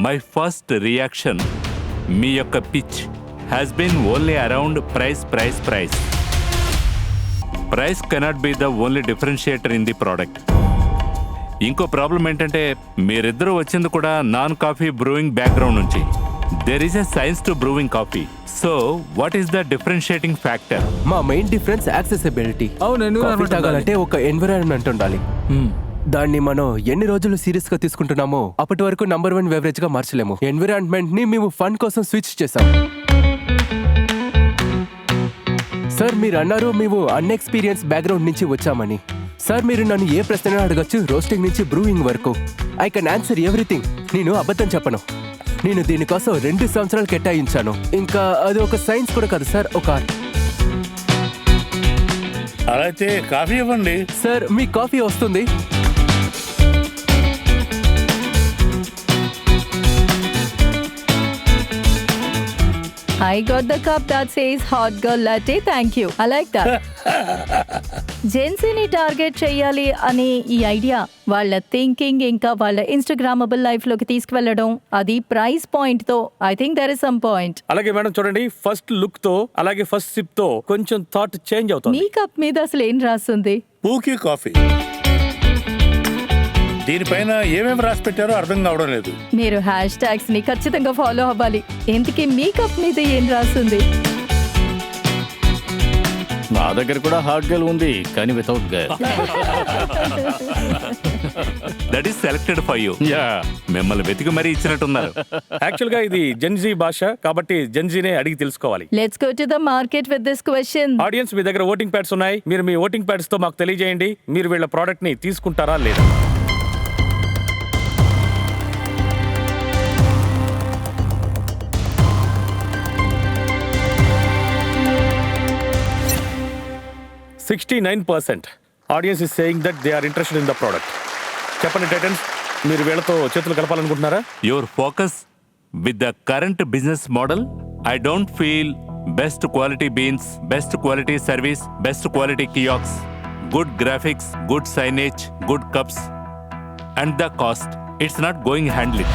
My first reaction మీ యొక్క pitch has been only around price. Price cannot be the only differentiator in the product. ఇంకో problem ఏంటంటే మీరిద్దరూ వచ్చింది కూడా నాన్ కాఫీ బ్రూయింగ్ బ్యాక్గ్రౌండ్ నుంచి. There is a science to brewing coffee. So what is the differentiating factor? మా main difference accessibility. అవును, coffee తాగాలంటే ఒక ఎన్విరాన్మెంట్ ఉండాలి. దాన్ని మనం ఎన్ని రోజులు సీరియస్ గా తీసుకుంటున్నామో అప్పటి వరకు నంబర్ 1 బెవరేజ్ గా మార్చలేము. ఎన్విరాన్మెంట్ ని మేము ఫన్ కోసం స్విచ్ చేసాం. సార్ మీరు అన్నారు మేము అన్ఎక్స్పీరియన్స్ బ్యాక్గ్రౌండ్ నుంచి వచ్చామని. సార్ మీరు నన్ను ఏ ప్రశ్న అడగచ్చు, రోస్టింగ్ నుంచి బ్రూయింగ్ వరకు. I can answer everything. నేను అబద్ధం చెప్పను. నేను దీనికోసం 2 సంవత్సరాలు కేటాయించాను. ఇంకా అది ఒక సైన్స్ కూడా కాదు సార్, ఒక ఆర్ట్. అలా అయితే కాఫీ ఇవ్వండి. సార్ మీ కాఫీ వస్తుంది. I got the cup that says hot girl latte. Thank you. I like that. జెన్సీని టార్గెట్ చేయాలి అనే ఈ ఐడియా, వాళ్ళ థింకింగ్ ఇంకా వాళ్ళ ఇన్స్టాగ్రామబుల్ లైఫ్ లోకి తీసుకువెళ్ళడం, అది ప్రైస్ పాయింట్ తో I think there is some point. అలాగే మేడం చూడండి, ఫస్ట్ లుక్ తో అలాగే ఫస్ట్ సిప్ తో కొంచెం థాట్ చేంజ్ అవుతుంది. మీ కప్ మీద అసలు ఏం రాస్తుంది? పూకీ కాఫీ. దీనిపైన ఏమేమి రాసి పెట్టారో అర్థం కావడం లేదు. మీరు హ్యాష్ ట్యాగ్స్ ని ఖచ్చితంగా ఫాలో అవ్వాలి. ఇంతకీ మీ కప్ మీద ఏం రాస్తుంది? నా దగ్గర కూడా హాట్ గర్ల్ ఉంది, కానీ without girl. That is selected for you. మిమ్మల్ని వెతికి మరీ ఇచ్చినట్టున్నారు. యాక్చువల్ గా ఇది జెన్జీ భాష కాబట్టి జెన్జీనే అడిగి తెలుసుకోవాలి. Let's go to the market with this question. Audience, మీ దగ్గర ఓటింగ్ ప్యాడ్స్ ఉన్నాయి. మీరు మీ ఓటింగ్ ప్యాడ్స్ తో మాకు తెలియజేయండి, మీరు వీళ్ళ ప్రోడక్ట్ ని తీసుకుంటారా లేదా. Audience is saying that they are interested in the product. చెప్పండి టైటన్స్, మీరు వీళ్ళతో చేతులు కలపాలనుకుంటున్నారా? Your focus with the current business model, I don't feel best quality beans, best quality service, best quality kiosks, good graphics, good signage, good cups and the cost. It's not going handling.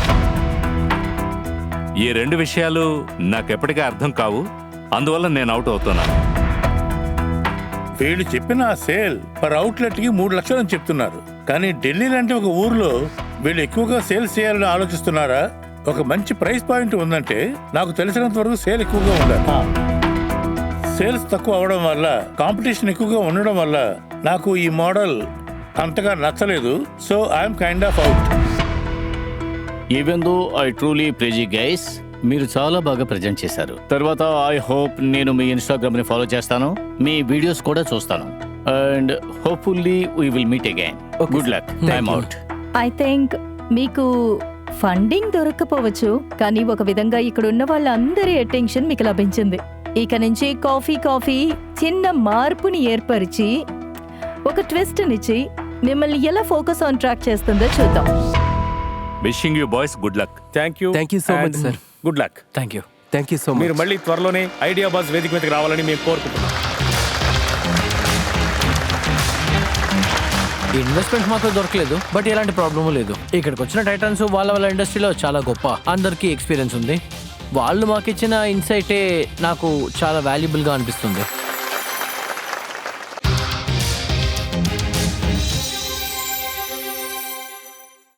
ఈ 2 విషయాలు నాకెప్పటికీ అర్థం కావు. అందువల్ల నేను out అవుతున్నాను. వీళ్ళు చెప్పిన sale per outlet కి 3 లక్షలు అని చెప్తున్నారు. కానీ ఢిల్లీ లాంటి ఒక ఊర్లో వీళ్ళు ఎక్కువగా సేల్స్ చేయాలని ఆలోచిస్తున్నారా? ఒక మంచి ప్రైస్ పాయింట్ ఉందంటే నాకు తెలిసినంత వరకు సేల్ ఎక్కువగా ఉండాలి. సేల్స్ తక్కువ అవడం వల్ల, కాంపిటీషన్ ఎక్కువగా ఉండడం వల్ల నాకు ఈ మోడల్ అంతగా నచ్చలేదు. So I'm kind of out. Even though I truly praise you guys, మీరు చాలా బాగా ప్రెజెంట్ చేశారు. తర్వాత ఐ హోప్ నేను మీ ఇన్స్టాగ్రామ్ ని ఫాలో చేస్తాను, మీ వీడియోస్ కూడా చూస్తాను. And hopefully we will meet again. Good luck. I'm out. I think మీకు ఫండింగ్ దొరక్కపోవచ్చు, కానీ ఒక విధంగా ఇక్కడ ఉన్న వాళ్ళందరి అటెన్షన్ మీకు లభించింది. ఇక నుంచి కాఫీ చిన్న మార్పుని ఏర్పరిచి ఒక ట్విస్ట్ నిచ్చి మిమ్మల్ని ఎలా ఫోకస్ ఆన్ ట్రాక్ చేస్తుందో చూద్దాం. Wishing you boys good luck. Thank you so much sir. Good luck. Thank you so much. మీరు మళ్ళీ త్వరలోనే ఐడియా బాస్ వేదిక మీదకి రావాలని మేము కోరుకుంటున్నాం. ఇన్వెస్ట్మెంట్ మాత్రం దొరకలేదు, బట్ ఎలాంటి ప్రాబ్లమ్ లేదు. ఇక్కడికి వచ్చిన టైటన్స్ వాళ్ళ ఇండస్ట్రీలో చాలా గొప్ప, అందరికీ ఎక్స్పీరియన్స్ ఉంది. వాళ్ళు మాకు ఇచ్చిన ఇన్సైటే నాకు చాలా వాల్యుబుల్గా అనిపిస్తుంది.